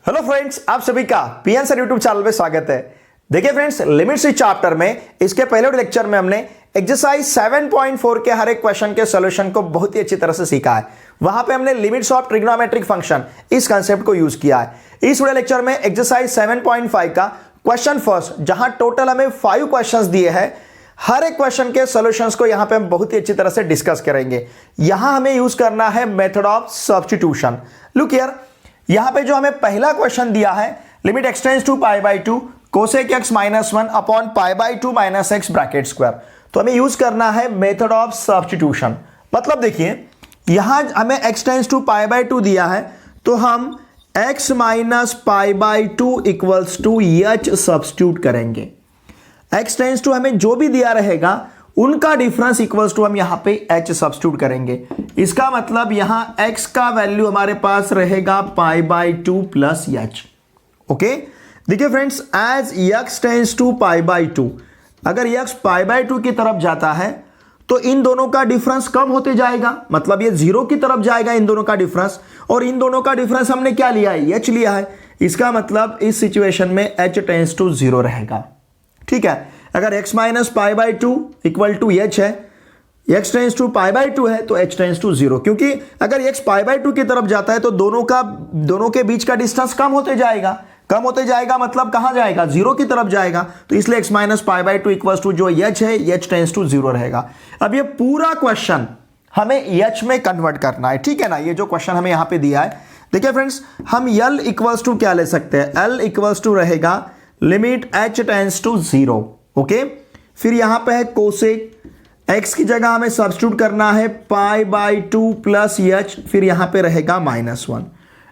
Hello friends, आप सभी का पीएन सर यूट्यूब चैनल में स्वागत है। देखिए फ्रेंड्स, लिमिट्स इस चैप्टर में इसके पहले लेक्चर में हमने एक्सरसाइज 7.4 के हर एक क्वेश्चन के सॉल्यूशन को बहुत ही अच्छी तरह से सीखा है। वहां पे हमने लिमिट्स ऑफ ट्रिग्नोमेट्रिक फंक्शन इस कंसेप्ट को यूज किया है। इस वीडियो लेक्चर में एक्सरसाइज 7.5 का क्वेश्चन फर्स्ट, जहां टोटल हमें 5 क्वेश्चंस दिए हैं, हर एक क्वेश्चन के सॉल्यूशंस को यहां पे हम बहुत ही अच्छी तरह से डिस्कस करेंगे। यहां हमें यूज करना है method of substitution. Look here, यहां पे जो हमें पहला क्वेश्चन दिया है, limit x tends to pi by 2 cosec x minus 1 upon pi by 2 minus x bracket square, तो हमें यूज करना है मेथड ऑफ सब्स्टिट्यूशन। मतलब देखिए, यहां हमें x tends to pi by 2 दिया है, तो हम x minus pi by 2 equals to h substitute करेंगे। x टेंड्स टू हमें जो भी दिया रहेगा उनका डिफरेंस इक्वल्स टू हम यहां पे h सब्स्टिट्यूट करेंगे। इसका मतलब यहां x का वैल्यू हमारे पास रहेगा pi by 2 plus h. Okay, देखिए friends, as x tends to pi by 2, अगर x पाई बाई 2 की तरफ जाता है तो इन दोनों का डिफरेंस कम होते जाएगा, मतलब ये 0 की तरफ जाएगा इन दोनों का डिफरेंस, और इन दोनों का डिफरेंस हमने क्या लिया है, h लिया है। इसका मतलब इस सिचुएशन में h टेंड्स टू 0 रहेगा। ठीक है, अगर x minus pi by 2 equal to h है, x tends to pi by 2 है, तो h टेंड्स टू 0, क्योंकि अगर x पाई बाई 2 की तरफ जाता है तो दोनों के बीच का डिस्टेंस कम होते जाएगा। कम होते जाएगा मतलब कहां जाएगा, 0 की तरफ जाएगा, तो इसलिए x minus pi by 2 equal to जो h है, h टेंड्स टू 0 रहेगा। अब ये पूरा क्वेश्चन हमें h में कन्वर्ट करना है। ठीक है ना, ये जो क्वेश्चन हमें यहां पे दिया है, देखिए फ्रेंड्स, हम l इक्वल्स टू क्या ले सकते हैं, l इक्वल्स टू रहेगा limit h tends to 0। Okay, फिर यहां पे है कोसेक, x की जगह हमें सब्स्टिट्यूट करना है पाई बाई 2 प्लस एच, फिर यहां पे रहेगा minus 1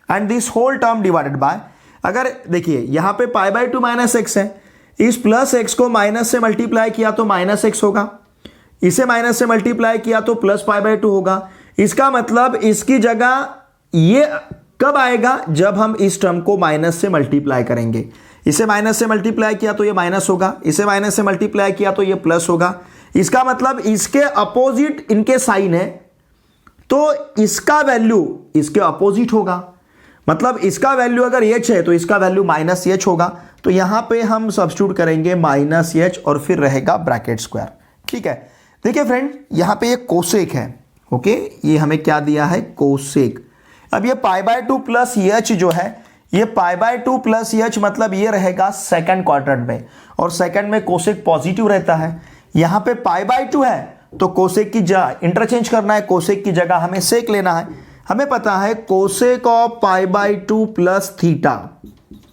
and this whole term divided by, अगर देखिए यहां पे पाई बाई 2 माइनस एक्स है, इस प्लस एक्स को माइनस से मल्टीप्लाई किया तो माइनस एक्स होगा, इसे माइनस से मल्टीप्लाई किया तो प्लस पाई बाई 2 होगा। इसका मतलब इसकी जगह ये कब आएगा, जब हम इस टर्म को माइनस से मल्टीप्लाई करेंगे। इसे माइनस से मल्टीप्लाई किया तो ये माइनस होगा, इसे माइनस से मल्टीप्लाई किया तो ये प्लस होगा। इसका मतलब इसके अपोजिट इनके साइन है, तो इसका वैल्यू इसके अपोजिट होगा। मतलब इसका वैल्यू अगर एच है तो इसका वैल्यू माइनस एच होगा, तो यहां पे हम सब्स्टिट्यूट करेंगे माइनस एच और फिर रहेगा ब्रैकेट स्क्वायर। ठीक है, देखिए फ्रेंड, यहां पे ये कोसेक है। ओके, ये हमें क्या दिया है, कोसेक। अब ये पाई बाई 2 प्लस एच जो है, ये पाई बाई 2 प्लस एच, मतलब ये रहेगा सेकंड क्वाड्रेंट में, और सेकंड में कोसेक पॉजिटिव रहता है। यहां पे पाई बाई 2 है तो कोसेक की जगह इंटरचेंज करना है, कोसेक की जगह हमें सेक लेना है। हमें पता है cosec of pi by 2 plus theta,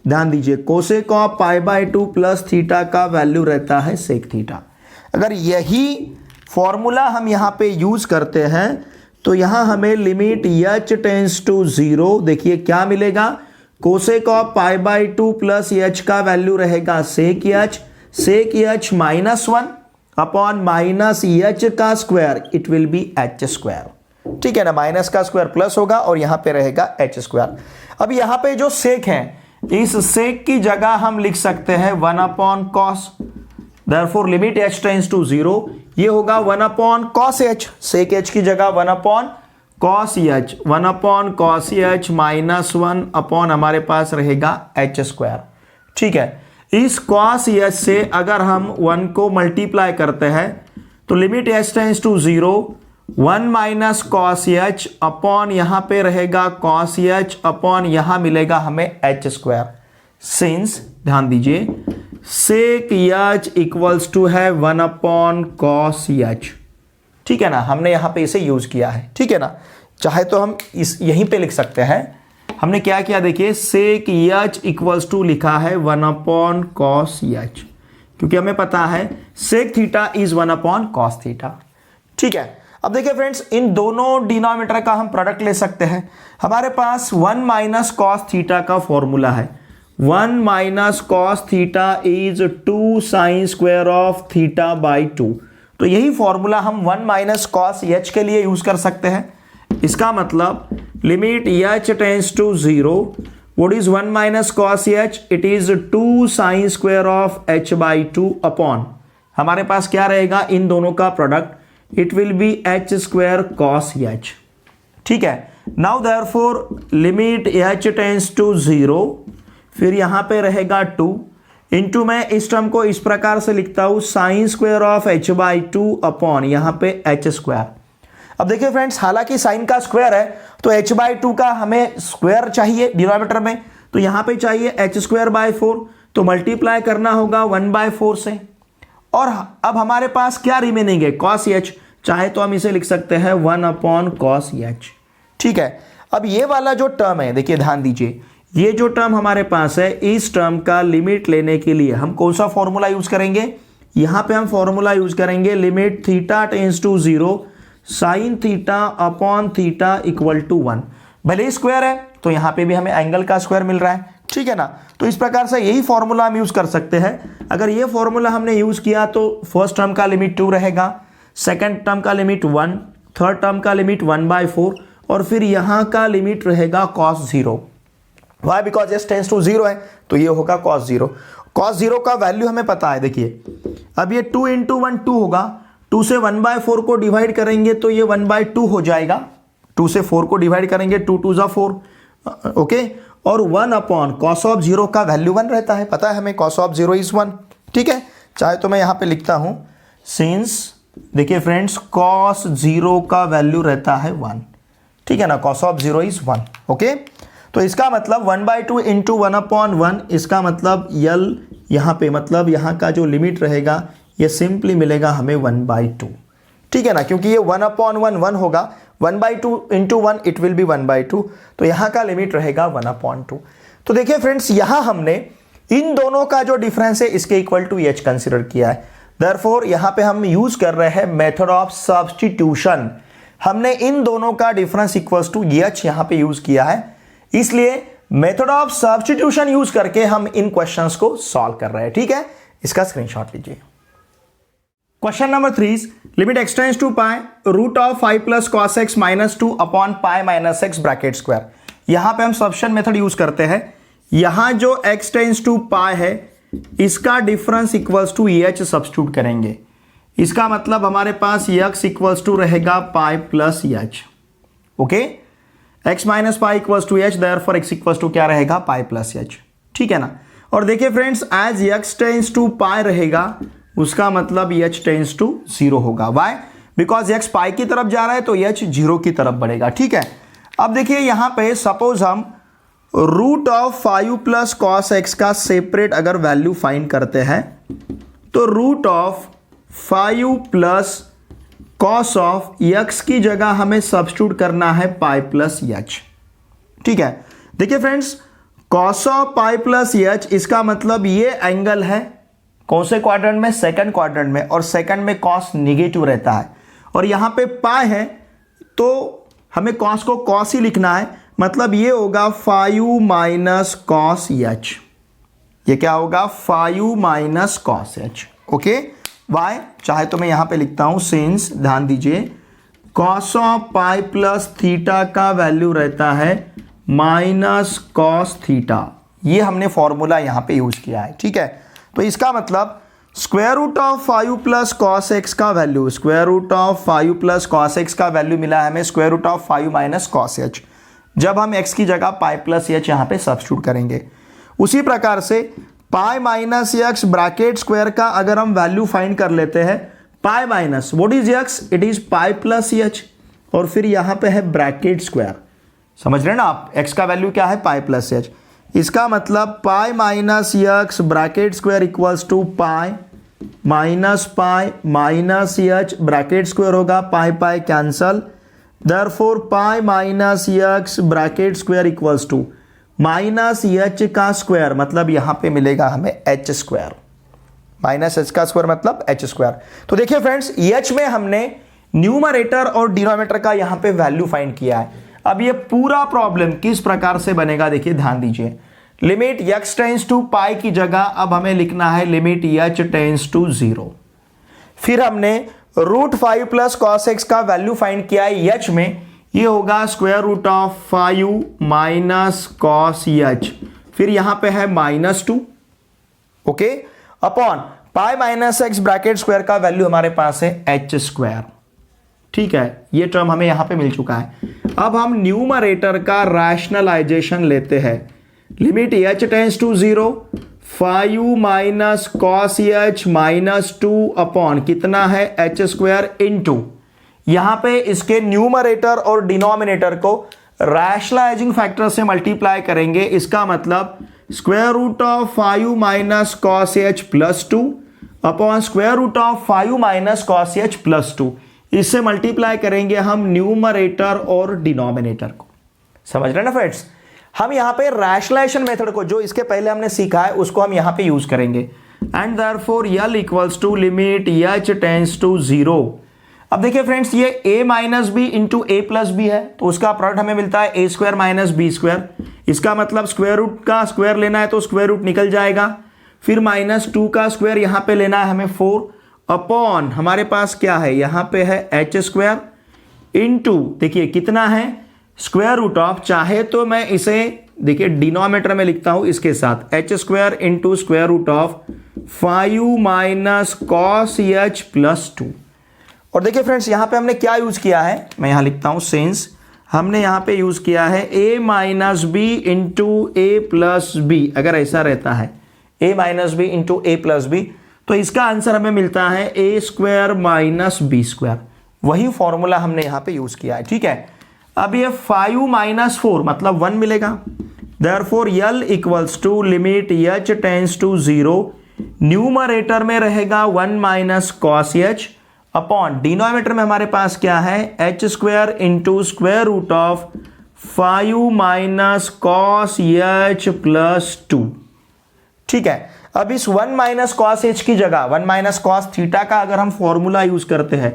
ध्यान दीजिए, cosec of pi by 2 plus theta का वैल्यू रहता है सेक थीटा। अगर यही फॉर्मूला हम यहां पे यूज करते हैं तो यहां हमें लिमिट एच टेंड्स टू 0, देखिए क्या मिलेगा, cosec of pi by 2 plus h का वैल्यू रहेगा sec h minus 1 upon minus h का square, it will be h square. ठीक है ना, माइनस का स्क्वायर प्लस होगा और यहां पे रहेगा एच स्क्वायर। अब यहां पे जो सेक है, इस सेक की जगह हम लिख सकते हैं 1 upon cos, therefore limit h tends to 0, ये होगा 1 upon cos h, sec h की जगह 1 upon cos h, 1 upon cos h minus 1 upon हमारे पास रहेगा एच स्क्वायर। ठीक है, इस कॉस एच से अगर हम 1 को मल्टीप्लाई करते हैं तो limit h tends to 0, 1 minus cos h upon यहां पे रहेगा कॉस एच अपॉन यहां मिलेगा हमें एच स्क्वायर। सिंस, ध्यान दीजिए, सेक एच इक्वल्स टू है 1 अपॉन कॉस एच। ठीक है ना, हमने यहां पे इसे यूज किया है। ठीक है ना, चाहे तो हम इस यहीं पे लिख सकते हैं। हमने क्या किया, देखिए, सेक एच इक्वल्स टू लिखा है 1 अपॉन कॉस एच, क्योंकि हमें पता है sec theta is 1 upon cos theta. ठीक है, अब देखिए फ्रेंड्स, इन दोनों डिनोमिनेटर का हम प्रोडक्ट ले सकते हैं। हमारे पास 1 माइनस कॉस थीटा का फॉर्मूला है, 1 minus cos theta is 2 sine square of theta by 2, तो यही फॉर्मूला हम 1 माइनस कॉस एच के लिए यूज कर सकते हैं। इसका मतलब limit h tends to 0, what is 1 minus cos h, it is 2 sine square of h by 2 upon, हमारे पास क्या रहेगा, इन दोनों का product, it will be h square cos h. ठीक है, now therefore limit h tends to 0, फिर यहां पे रहेगा 2 इंटू, मैं इस टर्म को इस प्रकार से लिखता हूं sign square of h/2 upon यहां पे h स्क्वायर। अब देखिए फ्रेंड्स, हालांकि साइन का स्क्वायर है तो h/2 का हमें स्क्वायर चाहिए डिनोमिनेटर में, तो यहां पे चाहिए h²/4, तो मल्टीप्लाई करना होगा 1/4 से। और अब हमारे पास क्या रिमेनिंग है, cos h, चाहे तो हम इसे लिख सकते हैं 1/cos h। ठीक है, अब ये वाला जो टर्म है, देखिए ध्यान दीजिए, ये जो टर्म हमारे पास है, इस टर्म का लिमिट लेने के लिए हम कौन सा फॉर्मूला यूज करेंगे, यहां पे हम फॉर्मूला यूज करेंगे limit theta tends to 0 sine theta upon theta equal to 1। भले ही स्क्वायर है तो यहां पे भी हमें एंगल का स्क्वायर मिल रहा है, ठीक है ना। तो इस प्रकार से यही फॉर्मूला हम यूज कर सकते हैं। अगर ये फॉर्मूला हमने यूज किया तो फर्स्ट टर्म का लिमिट 2 रहेगा, सेकंड टर्म का लिमिट 1, थर्ड टर्म का लिमिट 1/4 और फिर यहां का लिमिट रहेगा cos 0। Why, because s tends to 0 है तो ये होगा cos 0। cos 0 का वैल्यू हमें पता है, देखिए अब ये 2 इंटू 1 2 होगा, 2 से 1/4 को डिवाइड करेंगे तो ये 1/2 हो जाएगा, 2 से 4 को डिवाइड करेंगे 2 2 = 4, ओके। और 1 cos ऑफ 0 का वैल्यू 1 रहता है, पता है हमें cos ऑफ 0 इज 1, ठीक है। चाहे तो मैं यहां पे लिखता हूं सिंस, देखिए फ्रेंड्स, cos 0 का वैल्यू रहता है 1, ठीक है ना, cos ऑफ 0 इज 1, ओके। तो इसका मतलब 1/2 इंटू 1/1, इसका मतलब यल यहां पे, मतलब यहां का जो लिमिट रहेगा ये सिंपली मिलेगा हमें 1/2, ठीक है ना, क्योंकि ये 1/1 1 होगा, 1/2 इंटू 1 इट विल बी 1/2, तो यहां का लिमिट रहेगा 1/2। तो देखिए फ्रेंड्स, यहां हमने इन दोनों का जो डिफरेंस है इसके इक्वल टू h कंसिडर किया है। देयरफॉर यहां पे हम यूज कर रहे हैं मेथड ऑफ सब्स्टिट्यूशन। हमने इन दोनों का डिफरेंस इक्वल्स टू h यहां पे यूज किया है, इसलिए मेथड ऑफ सब्स्टिट्यूशन यूज करके हम इन क्वेश्चंस को सॉल्व कर रहे हैं, ठीक है। इसका स्क्रीनशॉट लीजिए। Question number 3, limit x tends to pi root of 5 plus cos x minus 2 upon pi minus x bracket square. यहां पे हम सब्स्टिट्यूशन मेथड यूज करते हैं। यहां जो x टेंस टू पाई है इसका difference equals to h substitute करेंगे, इसका मतलब हमारे पास x इक्वल्स टू रहेगा pi plus h, okay. x minus pi equals to h, therefore x equals to क्या रहेगा, पाई प्लस h, ठीक है ना। और देखिए friends, as x tends to pi रहेगा उसका मतलब h टेंस टू 0 होगा। वाई, बिकॉज x पाई की तरफ जा रहा है तो h 0 की तरफ बढ़ेगा, ठीक है। अब देखिए यहां पे सपोज हम root of 5 plus cos x का सेपरेट अगर वैल्यू फाइंड करते हैं तो root of 5 plus cos of x की जगह हमें सब्स्टिट्यूट करना है पाई प्लस h, ठीक है। देखिए friends, cos of pi plus h, इसका मतलब ये एंगल है कौन से क्वाड्रेंट में, सेकंड क्वाड्रेंट में, और सेकंड में cos निगेटिव रहता है, और यहां पे पाई है तो हमें cos को cos ही लिखना है, मतलब ये होगा 5 माइनस cos h, ये क्या होगा 5 minus cos h, okay. Why, चाहे तो मैं यहां पे लिखता हूं सिंस, ध्यान दीजिए, cos of pi plus theta का वैल्यू रहता है माइनस cos थीटा, ये हमने फॉर्मूला यहां पे यूज किया है, ठीक है। तो इसका मतलब square root of 5 plus cos x का value, square root of 5 plus cos x का वैल्यू मिला है हमें square root of 5 minus cos h, जब हम x की जगह पाई प्लस h यहां पे सब्स्टिट्यूट करेंगे। उसी प्रकार से पाई माइनस x ब्रैकेट स्क्वायर का अगर हम वैल्यू फाइंड कर लेते हैं, pi minus what is x, it is pi plus h, और फिर यहां पे है ब्रैकेट स्क्वायर, समझ रहे हैं ना आप, x का वैल्यू क्या है, पाई प्लस h, इसका मतलब pi minus x bracket square equals to pi minus h bracket square होगा, pi pi cancel, therefore pi minus x bracket square equals to minus h का स्क्वायर, मतलब यहां पे मिलेगा हमें h स्क्वायर, माइनस h का स्क्वायर मतलब h square. तो देखिए फ्रेंड्स, h में हमने न्यूमरेटर और डिनोमिनेटर का यहां पे वैल्यू फाइंड किया है। अब ये पूरा प्रॉब्लम किस प्रकार से बनेगा, देखिए ध्यान दीजिए, लिमिट x टेंस टू पाई की जगह अब हमें लिखना है लिमिट h टेंस टू 0, फिर हमने रूट 5 प्लस cos x का वैल्यू फाइंड किया है h में, ये होगा square root of 5 minus cos h, फिर यहां पे है -2, okay, upon pi minus x bracket square का वैल्यू हमारे पास है h स्क्वायर, ठीक है। ये टर्म हमें यहां पे मिल चुका है। अब हम न्यूमरेटर का रैशनलाइजेशन लेते हैं। Limit h tends to 0, 5u minus cos h minus 2 upon कितना है h स्क्वायर इंटू, यहां पे इसके न्यूमरेटर और डिनोमिनेटर को रैशनलाइजिंग फैक्टर से मल्टीप्लाई करेंगे। इसका मतलब square root of 5u minus cos h plus 2 upon square root of 5u minus cos h plus 2, इससे मल्टीप्लाई करेंगे हम न्यूमरेटर और डिनोमिनेटर को। समझ रहे ना फ्रेंड्स, हम यहां पे रैशनलाइजेशन मेथड को जो इसके पहले हमने सीखा है उसको हम यहां पे यूज करेंगे। And therefore L equals to limit h tends to 0। अब देखिए फ्रेंड्स, ये a minus b into a plus b है, तो उसका प्रोडक्ट हमें मिलता है a square minus b square. इसका मतलब स्क्वायर रूट का स्क्वायर लेना है तो स्क्वायर रूट निकल जाएगा, फिर माइनस 2 का स्क्वायर यहां पे लेना है हमें 4 अपॉन हमारे पास क्या है यहां पे है h स्क्वायर इंटू, देखिए कितना है स्क्वायर रूट ऑफ, चाहे तो मैं इसे देखिए डिनोमिनेटर में लिखता हूं इसके साथ h square into square root of 5u minus cos h plus 2। और देखिए फ्रेंड्स, यहां पे हमने क्या यूज किया है, मैं यहां लिखता हूं सिंस हमने यहां पे यूज किया है a minus b into a plus b. अगर ऐसा रहता है a minus b into a plus b, तो इसका आंसर हमें मिलता है a square minus b square. वही फॉर्मूला हमने यहां पे यूज किया है, ठीक है। अब ये 5u माइनस 4 मतलब 1 मिलेगा। Therefore L equals to limit h tends to 0, numerator में रहेगा 1 minus cos h upon denominator में हमारे पास क्या है h square into square root of 5u minus cos h plus 2। ठीक है, अब इस 1 माइनस कॉस h की जगह 1 माइनस कॉस थीटा का अगर हम फॉर्मूला यूज करते हैं,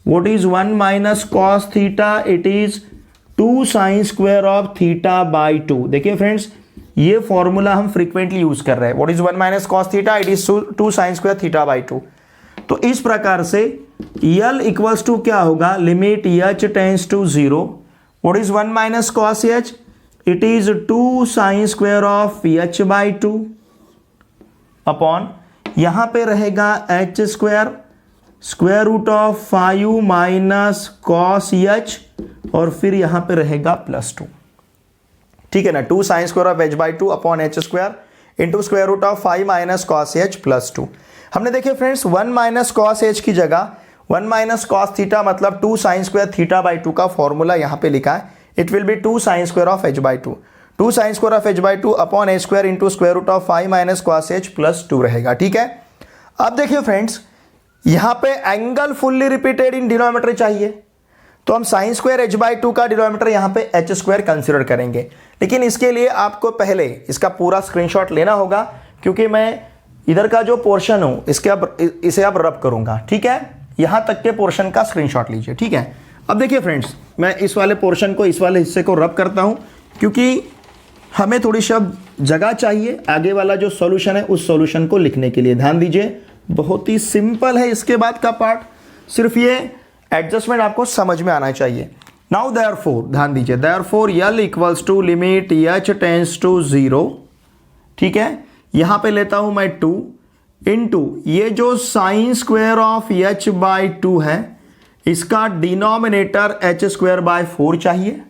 what is 1 minus cos theta, it is 2 sine square of theta by 2। देखिए फ्रेंड्स, ये फॉर्मूला हम फ्रीक्वेंटली यूज कर रहे हैं। What is 1 minus cos theta, it is 2 sine square theta by 2। तो इस प्रकार से L इक्वल्स टू क्या होगा, limit h tends to 0, what is 1 minus cos h, it is 2 sine square of h by 2 upon यहां पे रहेगा h square square root of 5u minus cos h और फिर यहां पे रहेगा प्लस 2। ठीक है ना, 2 sine square of h by 2 upon h square into square root of 5 minus cos h plus 2। हमने देखिए फ्रेंड्स 1 माइनस कॉस h की जगह 1 माइनस कॉस थीटा मतलब 2 साइन स्क्वायर थीटा बाई 2 का फॉर्मूला यहां पे लिखा है। It will be 2 sine square of h by 2, 2 sine square of h by 2 upon h square into square root of 5 minus cos h plus 2 रहेगा। ठीक है, अब देखिए फ्रेंड्स, यहां पे angle fully repeated in denominator चाहिए, तो हम साइन स्क्वायर h बाई 2 का डिनोमिनेटर यहां पे h स्क्वायर कंसिडर करेंगे। लेकिन इसके लिए आपको पहले इसका पूरा स्क्रीनशॉट लेना होगा, क्योंकि मैं इधर का जो पोर्शन हूं इसे अब रब करूंगा। ठीक है, यहां तक के पोर्शन का स्क्रीनशॉट लीजिए। ठीक है, अब देखिए फ्रेंड्स, मैं इस वाले पोर्शन को इस वाले हिस्से को रब करता हूं, क्योंकि हमें थोड़ी सी अब जगह चाहिए आगे वाला जो सॉल्यूशन है उस सॉल्यूशन को लिखने के लिए। ध्यान दीजिए, बहुत ही सिंपल है इसके बाद का पार्ट, सिर्फ ये एडजस्टमेंट आपको समझ में आना चाहिए। नाउ देयरफॉर, ध्यान दीजिए, therefore L equals to limit h tends to 0। ठीक है, यहां पे लेता हूं मैं 2 इंटू ये जो sign square of h by 2 है, इसका डिनोमिनेटर h स्क्वायर बाय 4 चाहिए।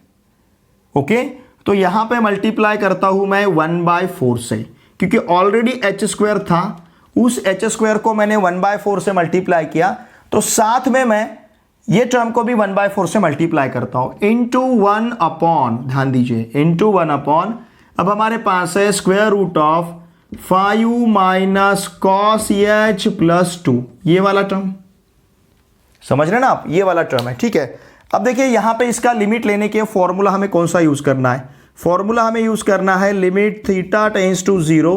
ओके, तो यहां पे मल्टीप्लाई करता हूं मैं 1 बाय 4 से, क्योंकि ऑलरेडी h स्क्वायर था, उस h स्क्वायर को मैंने 1 बाय 4 से मल्टीप्लाई किया, तो साथ में मैं ये टर्म को भी 1 बाय 4 से मल्टीप्लाई करता हूं इंटू 1 अपॉन, ध्यान दीजिए, इंटू 1 अपॉन, अब हमारे पास है square root of 5u minus cos h plus 2, ये वाला टर्म समझ रहे ना आप, ये वाला टर्म है। ठीक है, अब देखिए यहां पे इसका लिमिट लेने के फॉर्मूला हमें कौन सा यूज करना है, फॉर्मूला हमें यूज करना है limit theta tends to 0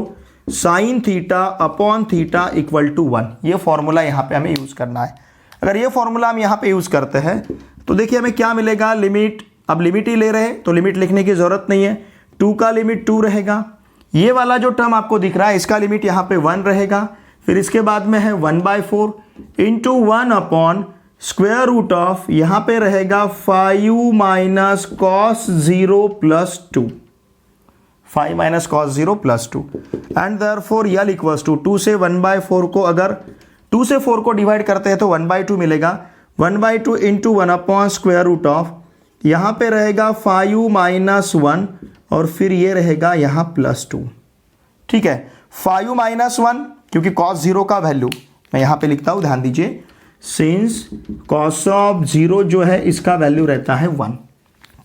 sine theta upon theta equal to 1। ये फॉर्मूला यहां पे हमें यूज करना है। अगर ये फॉर्मूला हम यहां पे यूज करते हैं तो देखिए हमें क्या मिलेगा, लिमिट, अब लिमिट ही ले रहे हैं तो लिमिट लिखने की जरूरत नहीं है, 2 का लिमिट 2 रहेगा, ये वाला जो टर्म आपको दिख रहा है इसका लिमिट यहाँ पे 1 रहेगा, फिर इसके बाद में है 1 by 4 into 1 upon square root of, यहाँ पे रहेगा 5u minus cos 0 plus 2, 5 minus cos 0 plus 2 and therefore L equals to 2 से 1 बाई 4 को, अगर 2 से 4 को डिवाइड करते हैं तो 1 बाई 2 मिलेगा, 1 by 2 into 1 upon square root of, यहाँ पे रहेगा 5u माइनस 1 और फिर ये रहेगा यहाँ +2। ठीक है, 5u माइनस 1 क्योंकि cos 0 का वैल्यू मैं यहाँ पे लिखता हूँ, ध्यान दीजिए, सिंस cos ऑफ 0 जो है इसका वैल्यू रहता है 1।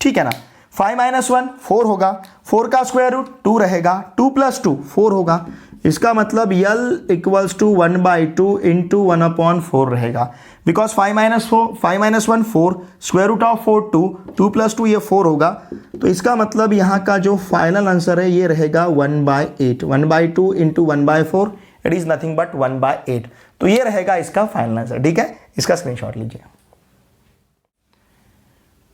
ठीक है ना, 5 माइनस 1 4 होगा, 4 का स्क्वायर रूट 2 रहेगा, 2 + 2 4 होगा। इसका मतलब L इक्वल्स टू 1/2 इंटू 1/4 रहेगा, because 5 minus 1 4, square root of 4 2, 2 + 2 ये 4 होगा। तो इसका मतलब यहाँ का जो फाइनल आंसर है ये रहेगा 1/8, 1/2 into 1/4, it is nothing but 1/8। तो ये रहेगा इसका फाइनल आंसर। ठीक है, इसका स्क्रीनशॉट लीजिए।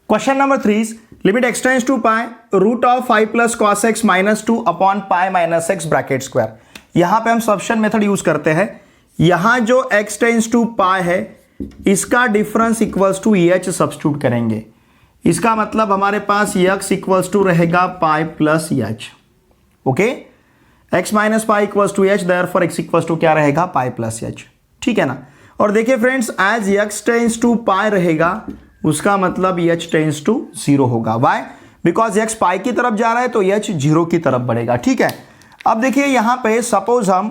Question number 3, limit x tends to pi root of 5 + cos x - 2 upon pi - x bracket square. यहां पे हम सब्स्टिट्यूशन मेथड यूज करते हैं। यहां जो x टेंड्स टू पाई है इसका difference equals to h substitute करेंगे। इसका मतलब हमारे पास x इक्वल्स टू रहेगा pi plus h। Okay, x - pi equals to h, therefore x equals to क्या रहेगा, पाई प्लस h। ठीक है ना। और देखिए friends, as x tends to pi रहेगा उसका मतलब h टेंड्स टू 0 होगा। वाई? बिकॉज x पाई की तरफ जा रहा है तो h 0 की तरफ बढ़ेगा। ठीक है, अब देखिए यहां पे सपोज हम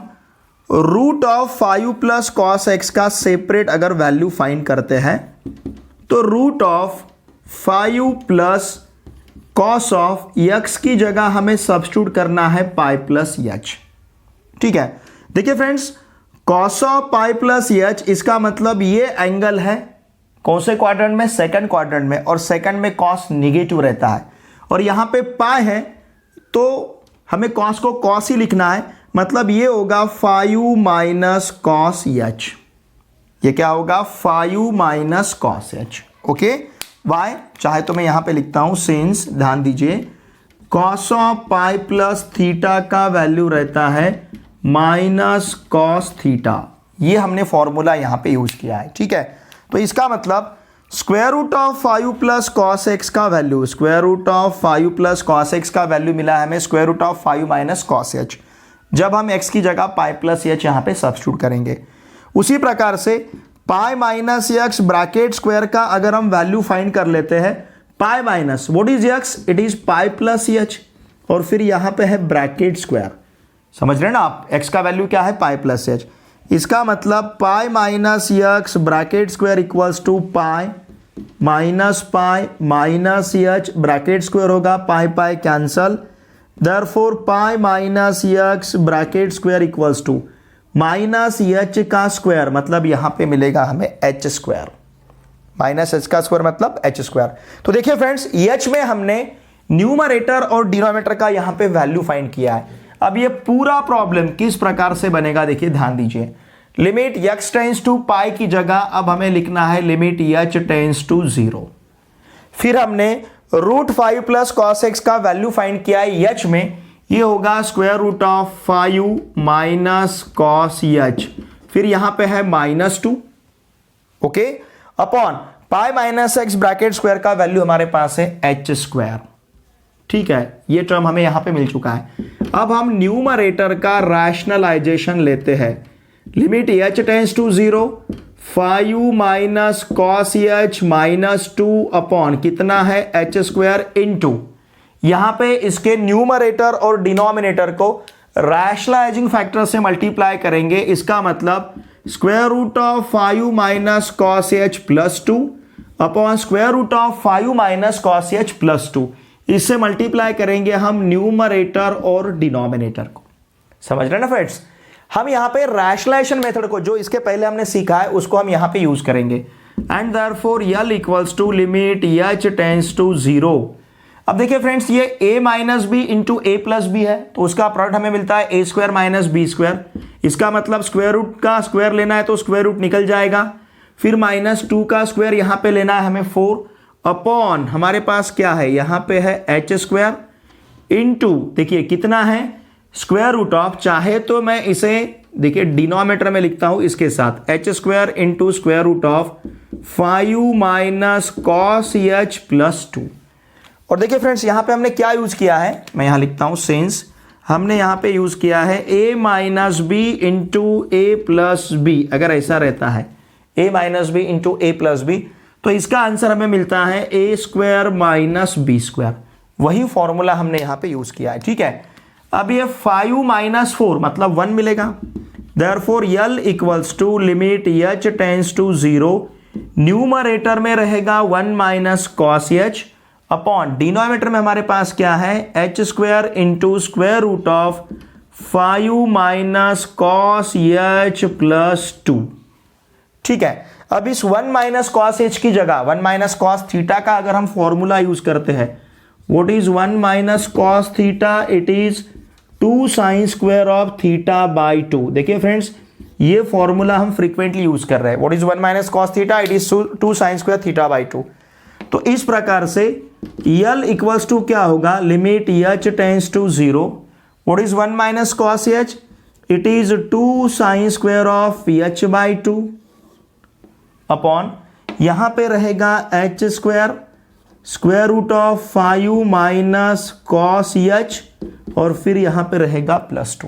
रूट ऑफ 5 + cos x का सेपरेट अगर वैल्यू फाइंड करते हैं तो root of 5 + cos of x की जगह हमें सब्स्टिट्यूट करना है पाई प्लस h। ठीक है, देखिए friends, cos of pi plus h इसका मतलब ये एंगल है कौन से क्वाड्रेंट में, सेकंड क्वाड्रेंट में, और सेकंड में cos निगेटिव रहता है और यहां पे पाई है तो हमें cos को cos ही लिखना है। मतलब ये होगा 5 - cos h। ये क्या होगा, 5 - cos h। Okay, why? चाहे तो मैं यहां पे लिखता हूं सिंस, ध्यान दीजिए, cos of pi plus theta का वैल्यू रहता है -cos थीटा। ये हमने फॉर्मूला यहां पे यूज किया है। ठीक है, तो इसका मतलब square root of 5 + cos x का value, square root of 5 + cos x का वैल्यू मिला है हमें square root of 5 - cos h। जब हम x की जगह पाई प्लस h यहां पे सब्स्टिट्यूट करेंगे, उसी प्रकार से पाई माइनस x ब्रैकेट स्क्वायर का अगर हम वैल्यू फाइंड कर लेते हैं, pi minus what is x, it is pi plus h, और फिर यहां पे है ब्रैकेट स्क्वायर। समझ रहे हैं ना आप, x का वैल्यू क्या है, पाई प्लस h। इसका मतलब pi minus x bracket square equals to pi minus pi minus h bracket square होगा, pi pi cancel, therefore pi minus x bracket square equals to -h का स्क्वायर, मतलब यहां पे मिलेगा हमें h स्क्वायर, -h का स्क्वायर मतलब h square. तो देखिए फ्रेंड्स, h में हमने न्यूमरेटर और डिनोमिनेटर का यहां पे वैल्यू फाइंड किया है। अब ये पूरा प्रॉब्लम किस प्रकार से बनेगा, देखिए ध्यान दीजिए, लिमिट x टेंड्स टू पाई की जगह अब हमें लिखना है लिमिट h टेंड्स टू 0। फिर हमने रूट 5 + cos x का वैल्यू फाइंड किया है h में, ये होगा square root of 5 - cos h, फिर यहां पे है -2, okay, upon pi minus x bracket square का वैल्यू हमारे पास है h स्क्वायर। ठीक है, ये टर्म हमें यहां पे मिल चुका है। अब हम न्यूमरेटर का रैशनलाइजेशन लेते हैं, limit h tends to 0, 5 - cos h - 2 upon कितना है h स्क्वायर इंटू, यहां पे इसके न्यूमरेटर और डिनोमिनेटर को रैशनलाइजिंग फैक्टर से मल्टीप्लाई करेंगे। इसका मतलब square root of 5 - cos h + 2 upon square root of 5 - cos h + 2, इससे मल्टीप्लाई करेंगे हम न्यूमरेटर और डिनोमिनेटर को। समझ रहे ना फ्रेंड्स, हम यहां पे रैशनलाइजेशन मेथड को जो इसके पहले हमने सीखा है उसको हम यहां पे यूज करेंगे। And therefore L equals to limit h tends to 0। अब देखिए फ्रेंड्स, ये a - b into a + b है, तो उसका प्रोडक्ट हमें मिलता है a² - b²। इसका मतलब स्क्वायर रूट का स्क्वायर लेना है तो स्क्वायर रूट निकल जाएगा, फिर -2 का स्क्वायर यहां पे लेना है हमें 4 अपॉन हमारे पास क्या है, यहां पे है h स्क्वायर इंटू, देखिए कितना है, स्क्वायर रूट ऑफ, चाहे तो मैं इसे देखिए डिनोमिनेटर में लिखता हूं इसके साथ, h square into square root of 5 - cos h + 2। और देखिए फ्रेंड्स, यहां पे हमने क्या यूज किया है, मैं यहां लिखता हूं सिंस, हमने यहां पे यूज किया है a - b into a + b। अगर ऐसा रहता है a - b into a + b, तो इसका आंसर हमें मिलता है ए स्क्वायर माइनस बी स्क्वायर। वही फॉर्मूला हमने यहां पे यूज किया है, ठीक है। अब ये 5 माइनस 4 मतलब 1 मिलेगा। Therefore L equals to limit h tends to 0, numerator में रहेगा 1 minus cos h upon denominator में हमारे पास क्या है, h square into square root of 5 minus cos h plus 2, ठीक है। अब इस 1 माइनस कॉस एच की जगह 1 माइनस कॉस थीटा का अगर हम फॉर्मूला यूज करते हैं, what is 1 minus cos theta, it is 2 sine square of theta by 2। देखिए फ्रेंड्स, ये फॉर्मूला हम फ्रीक्वेंटली यूज कर रहे हैं। What is 1 minus cos theta, it is 2 sine square theta by 2। तो इस प्रकार से यल इक्वल्स टू क्या होगा, limit h tends to 0, what is 1 minus cos h, it is 2 sine square of h by 2 upon यहां पे रहेगा h square square root of 5 minus cos h और फिर यहां पे रहेगा प्लस 2,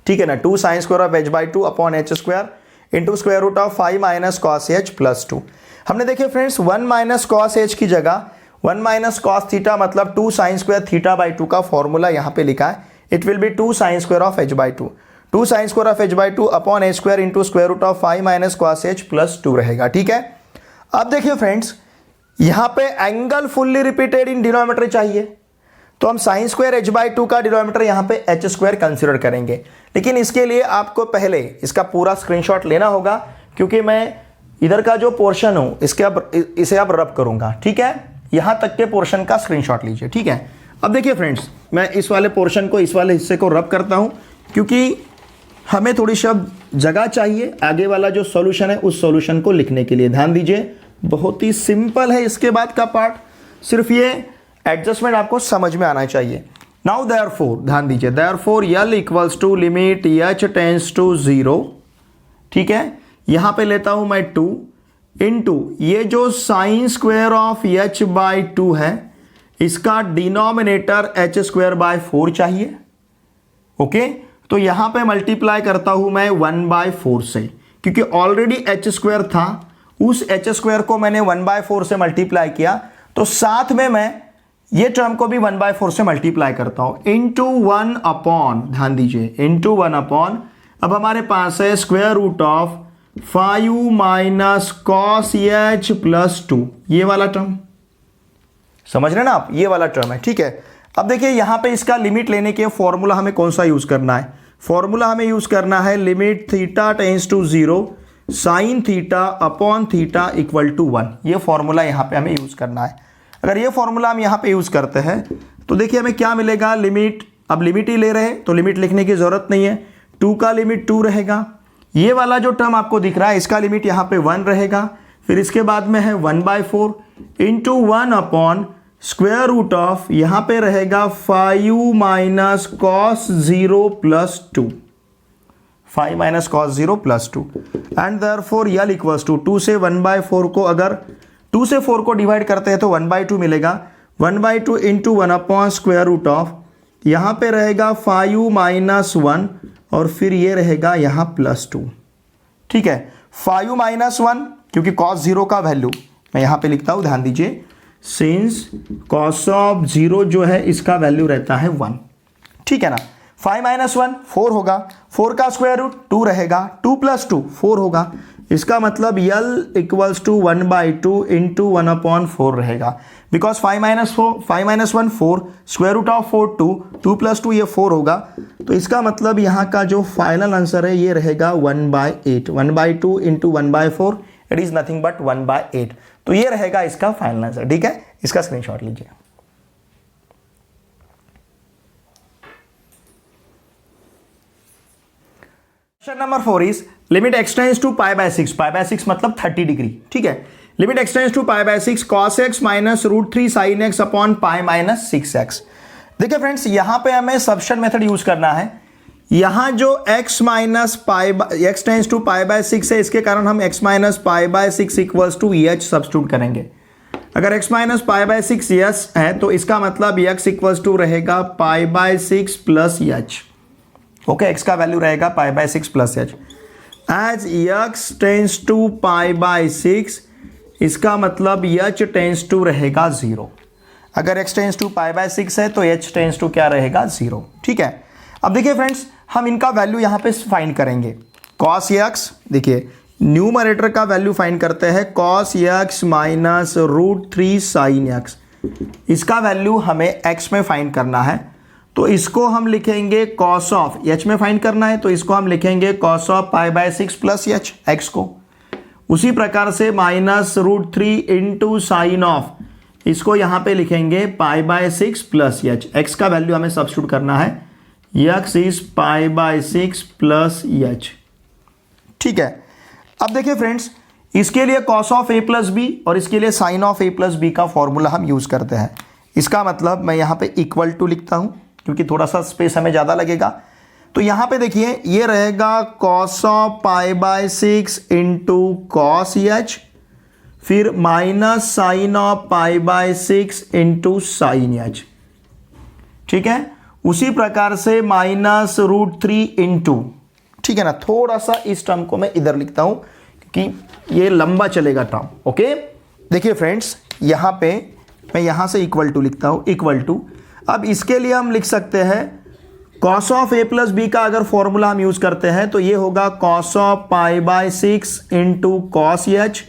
ठीक है ना। 2 sine square of h by 2 upon h square into square root of 5 minus cos h plus 2। हमने देखिए फ्रेंड्स 1 माइनस कॉस एच की जगह 1 माइनस कॉस थीटा मतलब 2 साइन स्क्वायर थीटा बाई 2 का फॉर्मूला यहां पे लिखा है। It will be 2 sine square of h by 2, 2 sine square of h by 2 upon h square into square root of 5 minus cos h plus 2 रहेगा, ठीक है। अब देखिए फ्रेंड्स, यहां पे angle fully repeated in denominator चाहिए, तो हम साइन स्क्वायर एच बाई 2 का डिनोमिनेटर यहां पे एच स्क्वायर कंसिडर करेंगे। लेकिन इसके लिए आपको पहले इसका पूरा स्क्रीनशॉट लेना होगा, क्योंकि मैं इधर का जो पोर्शन हूं इसे अब रब करूंगा, ठीक है। यहां तक के पोर्शन का स्क्रीनशॉट लीजिए, ठीक है। अब देखिए फ्रेंड्स, मैं इस वाले पोर्शन को, इस वाले हिस्से को रब करता हूं, क्योंकि हमें थोड़ी सी अब जगह चाहिए आगे वाला जो सॉल्यूशन है उस सॉल्यूशन को लिखने के लिए। ध्यान दीजिए, बहुत ही सिंपल है इसके बाद का पार्ट, सिर्फ ये एडजस्टमेंट आपको समझ में आना चाहिए। नाउ देयरफॉर, ध्यान दीजिए, therefore L equals to limit h tends to 0, ठीक है। यहां पे लेता हूं मैं 2 इंटू ये जो sign square of h by 2 है, इसका डिनोमिनेटर एच स्क्वायर बाय 4 चाहिए, ओके। तो यहां पे मल्टीप्लाई करता हूं मैं 1/4 से, क्योंकि ऑलरेडी एच स्क्वायर था, उस एच स्क्वायर को मैंने 1/4 से मल्टीप्लाई किया, तो साथ में मैं ये टर्म को भी 1/4 से मल्टीप्लाई करता हूं, इंटू 1 अपॉन, ध्यान दीजिए, इंटू 1 अपॉन, अब हमारे पास है square root of 5 minus cos h plus 2, ये वाला टर्म समझ रहे ना आप, ये वाला टर्म है, ठीक है। अब देखिए यहां पे इसका लिमिट लेने के फॉर्मूला हमें कौन सा यूज करना है, फॉर्मूला हमें यूज करना है limit theta tends to 0 sine theta upon theta equal to 1। ये फॉर्मूला यहां पे हमें यूज करना है। अगर ये फॉर्मूला हम यहां पे यूज करते हैं तो देखिए हमें क्या मिलेगा, लिमिट, अब लिमिट ही ले रहे हैं तो लिमिट लिखने की जरूरत नहीं है, 2 का लिमिट 2 रहेगा, ये वाला जो टर्म आपको दिख रहा है इसका लिमिट यहां पे 1 रहेगा, फिर इसके बाद में है 1/4 into 1 upon square root of, यहां पे रहेगा 5 minus cos 0 plus 2, 5 minus cos 0 plus 2, and therefore L equals to 2 से 1/4 को, अगर 2 से 4 को डिवाइड करते हैं तो 1/2 मिलेगा, 1/2 into 1 upon square root of, यहां पे रहेगा 5 माइनस 1 और फिर ये रहेगा यहां प्लस 2, ठीक है। 5 माइनस 1, क्योंकि कॉस 0 का वैल्यू मैं यहां पे लिखता हूं, ध्यान दीजिए, सिंस कॉस ऑफ 0 जो है इसका वैल्यू रहता है 1, ठीक है ना। 5 माइनस 1 4 होगा, 4 का स्क्वायर रूट 2 रहेगा, 2 प्लस 2 4 होगा, इसका मतलब L equals to 1/2 into 1 upon 4 रहेगा, because 5 minus 1 4, square root of 4 2, 2 plus 2 ये 4 होगा, तो इसका मतलब यहाँ का जो फाइनल आंसर है ये रहेगा 1/8, 1/2 into 1/4, it is nothing but 1/8। तो ये रहेगा इसका फाइनल आंसर, ठीक है। इसका स्क्रीनशॉट लीजिए। Question number 4 is limit x tends to π/6, π/6 मतलब 30 डिग्री, ठीक है। Limit x tends to π/6 cos x minus √3 sin x upon π minus 6x। देखिए फ्रेंड्स, यहां पे हमें सब्स्टिट्यूशन मेथड यूज करना है। यहां जो x minus x tends to π/6 है, इसके कारण हम x minus π/6 equals to h substitute करेंगे। अगर x माइनस π/6 यस है तो इसका मतलब x इक्वल्स टू रहेगा π/6 प्लस एच, ओके। x का वैल्यू रहेगा π/6 plus h. As x tends to π/6 इसका मतलब h टेंस टू रहेगा 0। अगर x टेंस टू π/6 है तो h टेंस टू क्या रहेगा 0। ठीक है, अब देखिए फ्रेंड्स हम इनका वैल्यू यहां पे फाइंड करेंगे। cos x, देखिए न्यूमरेटर का वैल्यू फाइंड करते हैं cos x minus √3 sin x। इसका वैल्यू हमें x में फाइंड करना है, तो इसको हम लिखेंगे cos ऑफ h में फाइंड करना है, तो इसको हम लिखेंगे cos of π/6 plus h x को। उसी प्रकार से माइनस √3 इंटू साइन ऑफ, इसको यहां पे लिखेंगे π/6 प्लस h। x का वैल्यू हमें सब्स्टिट्यूट करना है, x इज π/6 प्लस h। ठीक है, अब देखिए फ्रेंड्स इसके लिए cos of a plus b और इसके लिए sine of a plus b का फॉर्मूला हम यूज करते हैं। इसका मतलब मैं यहां पे इक्वल टू लिखता हूं क्योंकि थोड़ा सा स्पेस हमें ज़्यादा लगेगा। तो यहां पे देखिए ये रहेगा cos of π/6 into cos h, फिर minus sine of π/6 into sine h। ठीक है, उसी प्रकार से माइनस √3 इंटू, ठीक है ना, थोड़ा सा इस टर्म को मैं इधर लिखता हूं क्योंकि ये लंबा चलेगा टर्म। ओके, देखिए फ्रेंड्स यहां पे मैं यहां से इक्वल टू लिखता हूं, इक्वल टू। अब इसके लिए हम लिख सकते हैं cos of a plus b का अगर फॉर्मूला हम यूज करते हैं तो ये होगा cos of π/6 into cos h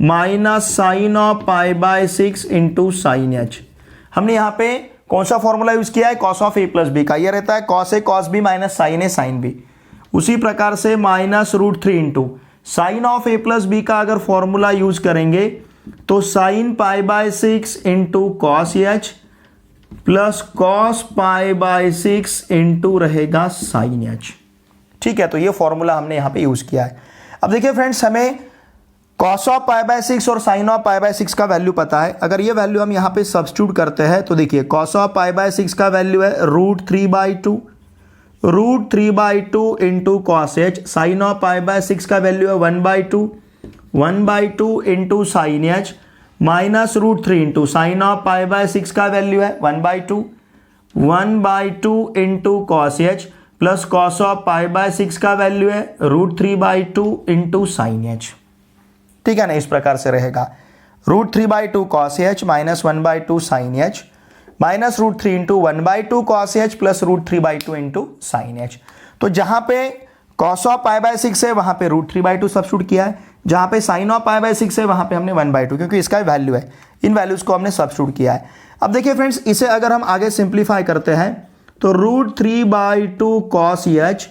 minus sine of π/6 into sine h। हमने यहाँ पे कौन सा फॉर्मूला यूज किया है, cos of a plus b का। यह रहता है cos a cos b minus sine a sine b। उसी प्रकार से minus √3 into sine of a plus b का अगर फॉर्मूला यूज करेंगे तो sine π/6 into cos h plus cos π/6 into रहेगा साइन h। ठीक है, तो ये फॉर्मूला हमने यहां पे यूज किया है। अब देखिए फ्रेंड्स हमें cos ऑफ π/6 और साइन ऑफ π/6 का वैल्यू पता है। अगर ये वैल्यू हम यहां पे सब्स्टिट्यूट करते हैं तो देखिए cos ऑफ π/6 का वैल्यू है √3/2, √3/2 into cos h। Sine of π/6 का वैल्यू है 1/2 into sine h minus √3 into sine of π/6 का वैल्यू है 1/2 into cos h plus cos of π/6 का वैल्यू है √3/2 इंटू साइन h। ठीक है ना, इस प्रकार से रहेगा √3/2 cos h minus 1/2 sine h minus √3 into 1/2 cos h plus √3/2 into sine h। तो जहां पे cos ऑफ π/6 है वहां पे √3/2 सब्स्टिट्यूट किया है, जहां पे साइन ऑफ π/6 है वहां पे हमने 1/2 क्योंकि इसका वैल्यू है, इन वैल्यूज को हमने सब्स्टिट्यूट किया है। अब देखिए फ्रेंड्स इसे अगर हम आगे सिंप्लीफाई करते हैं तो √3/2 cos h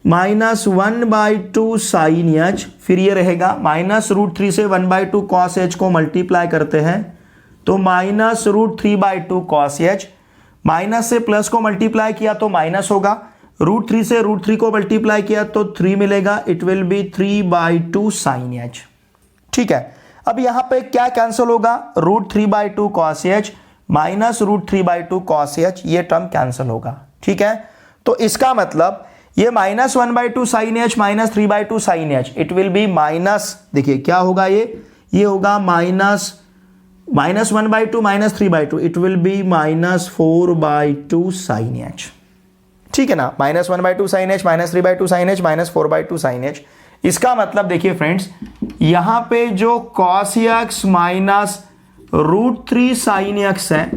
minus 1/2 sine h, फिर ये रहेगा माइनस √3 से 1/2 कॉस h को मल्टीप्लाई करते हैं तो माइनस √3/2 कॉस h, माइनस से प्लस को मल्टीप्लाई किया तो माइनस होगा, √3 से √3 को मल्टीप्लाई किया तो 3 मिलेगा, it will be 3/2 sine h। ठीक है, अब यहां पे क्या कैंसिल होगा, √3/2 cos h minus √3/2 cos h, ये टर्म कैंसिल होगा। ठीक है, तो इसका मतलब ये minus 1/2 sine h minus 3/2 sine h, it will be minus, देखिए क्या होगा ये होगा minus 1/2 minus 3/2, it will be minus 4/2 sine h। ठीक है ना, minus 1/2 sine h minus 3/2 sine h minus 4/2 sine h। इसका मतलब देखिए फ्रेंड्स यहां पे जो cos x minus √3 sine x है,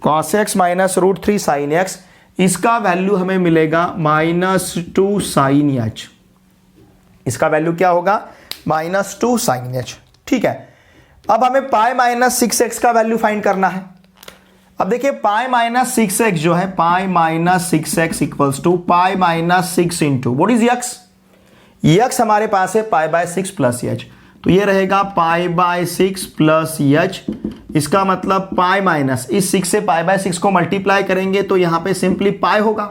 cos x minus √3 sine x, इसका वैल्यू हमें मिलेगा -2 साइन h। इसका वैल्यू क्या होगा, -2 साइन h। ठीक है, अब हमें π-6x का वैल्यू फाइंड करना है। अब देखिए π-6x जो है, π-6x equals to π-6 into what is x, x हमारे पास है π/6 प्लस h, तो ये रहेगा π/6 प्लस h। इसका मतलब पाई माइनस इस 6 से π/6 को मल्टीप्लाई करेंगे तो यहां पे सिंपली पाई होगा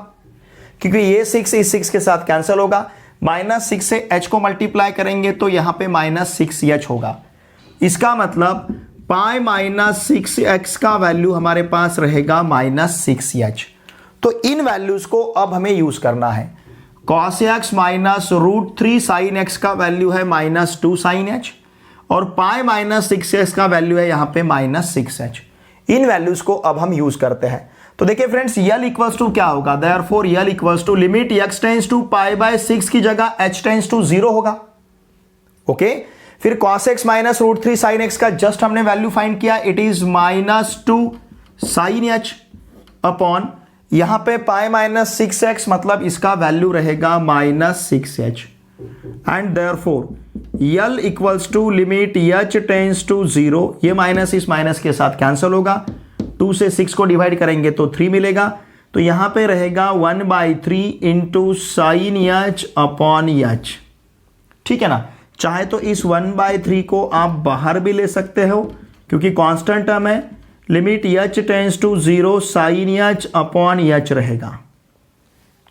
क्योंकि ये 6 इस 6 के साथ कैंसिल होगा, -6 से h को मल्टीप्लाई करेंगे तो यहां पे -6h होगा। इसका मतलब π-6x का वैल्यू हमारे पास रहेगा -6h। तो इन वैल्यूज को अब हमें यूज करना है। cos x minus √3 sine x का वैल्यू है -2 साइन h और π-6x का वैल्यू है यहां पे -6h। इन वैल्यूज को अब हम यूज करते हैं। तो देखिए फ्रेंड्स L इक्वल्स टू क्या होगा, therefore L equals to limit x tends to π/6 की जगह h टेंस टू 0 होगा। ओके, फिर cos x minus √3 sin x का जस्ट हमने वैल्यू फाइंड किया, it is -2 sin h upon यहां पे पाई माइनस 6x, मतलब इसका वैल्यू रहेगा -6h and therefore L equals to limit h tends to 0, ये माइनस इस माइनस के साथ कैंसिल होगा, 2 से 6 को डिवाइड करेंगे तो 3 मिलेगा, तो यहां पे रहेगा 1/3 into sine h upon h। ठीक है ना, चाहे तो इस 1/3 को आप बाहर भी ले सकते हो क्योंकि कांस्टेंट टर्म है, limit h tends to 0 sine h upon h रहेगा।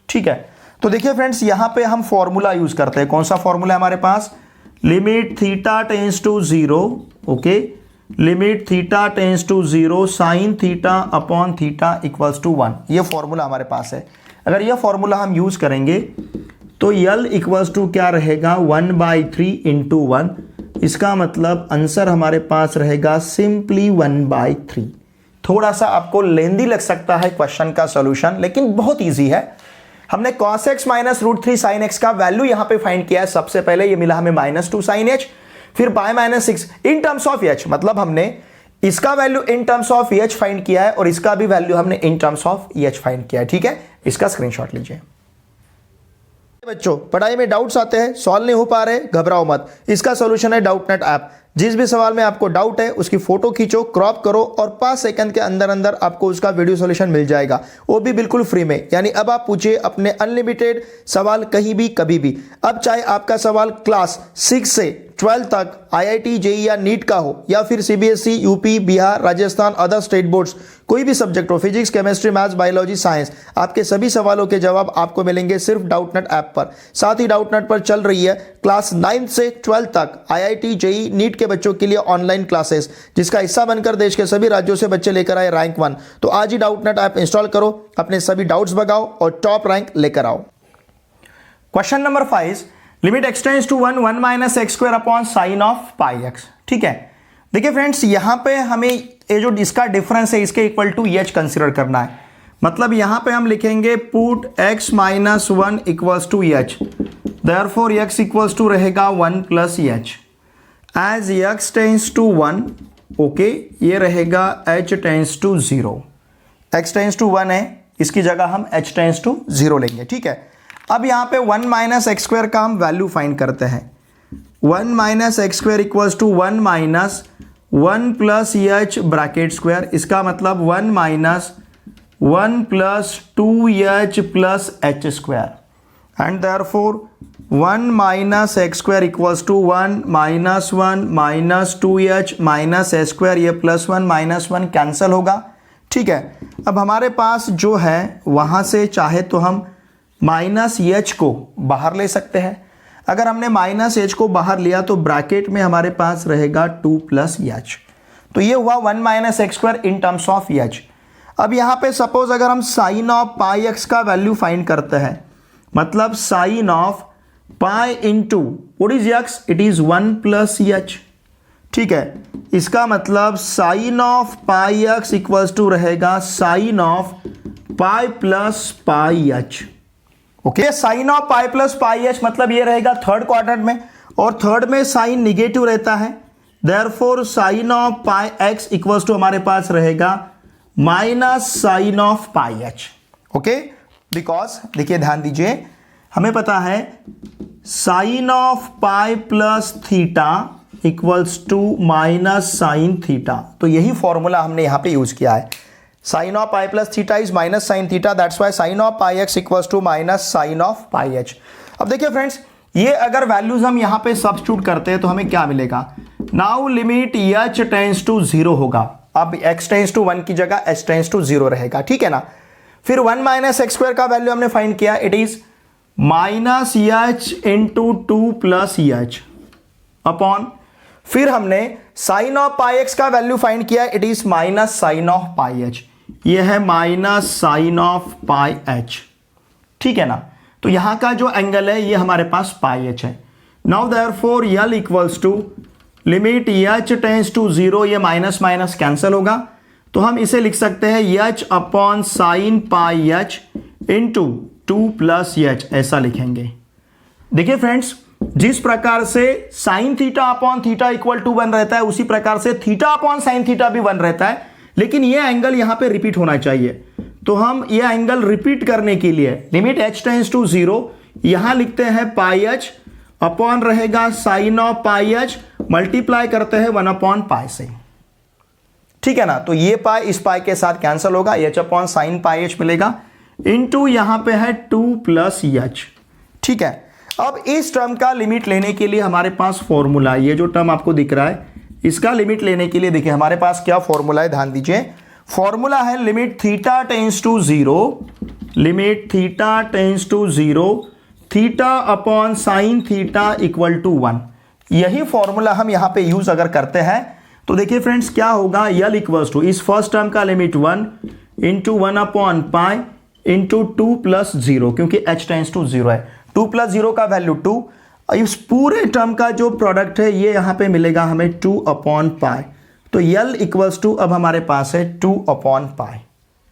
ठीक है, तो देखिए फ्रेंड्स यहां पे हम फॉर्मूला यूज करते हैं, कौन सा फॉर्मूला हमारे पास, limit theta tends to 0, okay, limit theta tends to 0 sine theta upon theta equals to 1, ये फॉर्मूला हमारे पास है। अगर यह फॉर्मूला हम यूज करेंगे तो L इक्वल्स टू क्या रहेगा 1/3 इंटू 1, इसका मतलब आंसर हमारे पास रहेगा सिंपली 1/3। थोड़ा सा आपको लेंदी लग सकता है क्वेश्चन का सॉल्यूशन, लेकिन बहुत इजी है। हमने cos x minus √3 sin x का वैल्यू यहां पे फाइंड किया है, सबसे पहले ये मिला हमें -2 sin h, फिर pi minus 6 in terms of h, मतलब हमने इसका value in terms of h find किया है और इसका भी वैल्यू हमने इन टर्म्स ऑफ h फाइंड किया है। ठीक है, इसका स्क्रीनशॉट लीजिए। बच्चों पढ़ाई में डाउट्स आते हैं, सॉल्व नहीं हो पा रहे, घबराओ मत, इसका सॉल्यूशन है डाउटनेट ऐप। जिस भी सवाल में आपको डाउट है उसकी फोटो खींचो, क्रॉप करो और 5 सेकंड के अंदर अंदर आपको उसका वीडियो सॉल्यूशन मिल जाएगा, वो भी बिल्कुल फ्री में। यानी अब आप पूछिए अपने अनलिमिटेड सवाल कहीं भी कभी भी। अब चाहे आपका सवाल क्लास 6 से 12 तक IIT JEE या नीट का हो या फिर CBSE UP Bihar Rajasthan other state boards, कोई भी सब्जेक्ट हो, physics chemistry maths biology science, आपके सभी सवालों के जवाब आपको मिलेंगे सिर्फ डाउटनेट ऐप पर। साथ ही डाउटनेट पर चल रही है क्लास 9 से 12 तक IIT JEE नीट के बच्चों के लिए ऑनलाइन क्लासेस, जिसका हिस्सा बनकर देश के सभी राज्यों से बच्चे लेकर आए रैंक 1। तो आज ही डाउटनेट ऐप इंस्टॉल करो, अपने सभी डाउट्स भगाओ और टॉप रैंक लेकर आओ। Question number 5, limit x tends to 1 minus x square upon sine of pi x। ठीक है, देखिए फ्रेंड्स यहां पे हमें ये जो इसका डिफरेंस है इसके इक्वल टू h कंसीडर करना है, मतलब यहां पे हम लिखेंगे put x minus 1 equals to h, therefore x equals to रहेगा 1 plus h, as x tends to 1, okay, ये रहेगा h tends to 0, x tends to 1 है, इसकी जगह हम h टेंस टू 0 लेंगे। ठीक है, अब यहां पे 1 माइनस एक्स स्क्वायर का हम वैल्यू फाइंड करते हैं, 1 minus x square equals to 1 minus 1 plus h bracket square, इसका मतलब 1 minus 1 plus 2h plus h square and therefore 1 minus x square equals to 1 minus 1 minus 2h minus h square, ये plus 1 minus 1 cancel होगा। ठीक है, अब हमारे पास जो है वहां से चाहे तो हम माइनस h को बाहर ले सकते हैं। अगर हमने माइनस h को बाहर लिया तो ब्रैकेट में हमारे पास रहेगा 2 प्लस h, तो ये हुआ 1 minus x square in terms of h। अब यहां पे सपोज अगर हम साइन ऑफ पाई x का वैल्यू फाइंड करते हैं, मतलब sine of pi into what is x, it is 1 plus h। ठीक है, इसका मतलब sine of pi x equals to रहेगा sine of pi plus pi h। Okay, sine of pi plus pi h मतलब ये रहेगा थर्ड क्वाड्रेंट में, और थर्ड में साइन निगेटिव रहता है, therefore sine of pi x equals to हमारे पास रहेगा minus sine of pi h। Okay, because देखिए ध्यान दीजिए, हमें पता है sine of pi plus theta equals to minus sine theta, तो यही फॉर्मूला हमने यहां पे यूज किया है। Sine of pi plus theta is minus sine theta, that's why sine of pi x equals to minus sine of pi h. अब देखिए friends, ये अगर वैल्यूज हम यहां पे सब्स्टिट्यूट करते हैं तो हमें क्या मिलेगा, now limit h tends to 0 होगा, अब x टेंस टू 1 की जगह h टेंस टू 0 रहेगा। ठीक है ना, फिर 1 माइनस एक्स स्क्वायर का वैल्यू हमने फाइंड किया, it is minus h into 2 plus h upon, फिर हमने साइन ऑफ पाई एक्स का वैल्यू फाइंड किया, it is minus sine of pi h, ये है minus sine of pi h. ठीक है ना, तो यहां का जो एंगल है ये हमारे पास पाई एच है। Now therefore L equals to limit h tends to 0, ये माइनस माइनस कैंसिल होगा, तो हम इसे लिख सकते हैं h upon sine pi h into 2 plus h, ऐसा लिखेंगे। देखिए फ्रेंड्स, जिस प्रकार से sine theta upon theta equal to 1 रहता है, उसी प्रकार से थीटा अपॉन साइन थीटा भी 1 रहता है, लेकिन यह एंगल यहां पे रिपीट होना चाहिए। तो हम यह एंगल रिपीट करने के लिए लिमिट h टेंड्स टू 0 यहां लिखते हैं पाई h अपॉन रहेगा sine of pi h, multiply करते हैं 1 अपॉन पाई से। ठीक है ना, तो ये पाई इस पाई के साथ कैंसिल होगा, h अपॉन साइन पाई h मिलेगा, इनटू यहां पे है 2 प्लस h। ठीक है, अब इस टर्म का लिमिट लेने के लिए हमारे पास फॉर्मूला, ये जो टर्म आपको दिख रहा है इसका लिमिट लेने के लिए देखिए हमारे पास क्या फॉर्मूला है, ध्यान दीजिए। फॉर्मूला है limit theta tends to 0, limit theta tends to 0 theta upon sine theta equal to 1। यही फॉर्मूला हम यहां पे यूज अगर करते हैं तो देखिए फ्रेंड्स क्या होगा, यल इक्वल्स टू इस फर्स्ट टर्म का limit 1 into 1 upon pi into 2 plus 0, क्योंकि h टेंड्स टू 0 है, 2 प्लस 0 का वैल्यू 2, इस पूरे टर्म का जो प्रोडक्ट है ये यहां पे मिलेगा हमें 2 अपॉन पाई। तो यल इक्वल्स टू अब हमारे पास है 2 अपॉन पाई।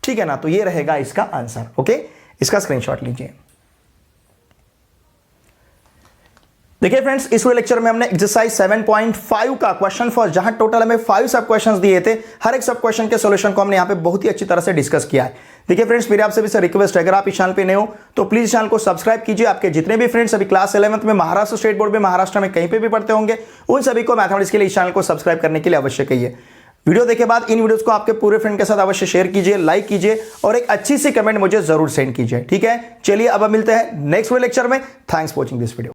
ठीक है ना, तो ये रहेगा इसका आंसर। ओके, इसका स्क्रीनशॉट लीजिए। देखिए फ्रेंड्स, इस लेक्चर में हमने एक्सरसाइज 7.5 का क्वेश्चन फर्स्ट, जहां टोटल हमें 5 सब क्वेश्चंस दिए थे, हर एक सब क्वेश्चन के सॉल्यूशन को हमने यहां पे बहुत ही अच्छी तरह से डिस्कस किया है। देखिए फ्रेंड्स, मेरी आपसे भी सर रिक्वेस्ट है, अगर आप इस चैनल पे नए हो तो प्लीज चैनल को सब्सक्राइब कीजिए। आपके जितने भी फ्रेंड्स अभी क्लास 11th में महाराष्ट्र स्टेट बोर्ड में, महाराष्ट्र में कहीं पे भी पढ़ते होंगे, उन सभी को मैथमेटिक्स के लिए इस चैनल को सब्सक्राइब करने के लिए अवश्य कहिए। वीडियो देखे बाद इन वीडियोस को आपके पूरे फ्रेंड के साथ अवश्य शेयर कीजिए, लाइक कीजिए और एक अच्छी सी कमेंट मुझे जरूर सेंड कीजिए। ठीक है, चलिए अब मिलते हैं नेक्स्ट लेक्चर में। Thanks for watching this video.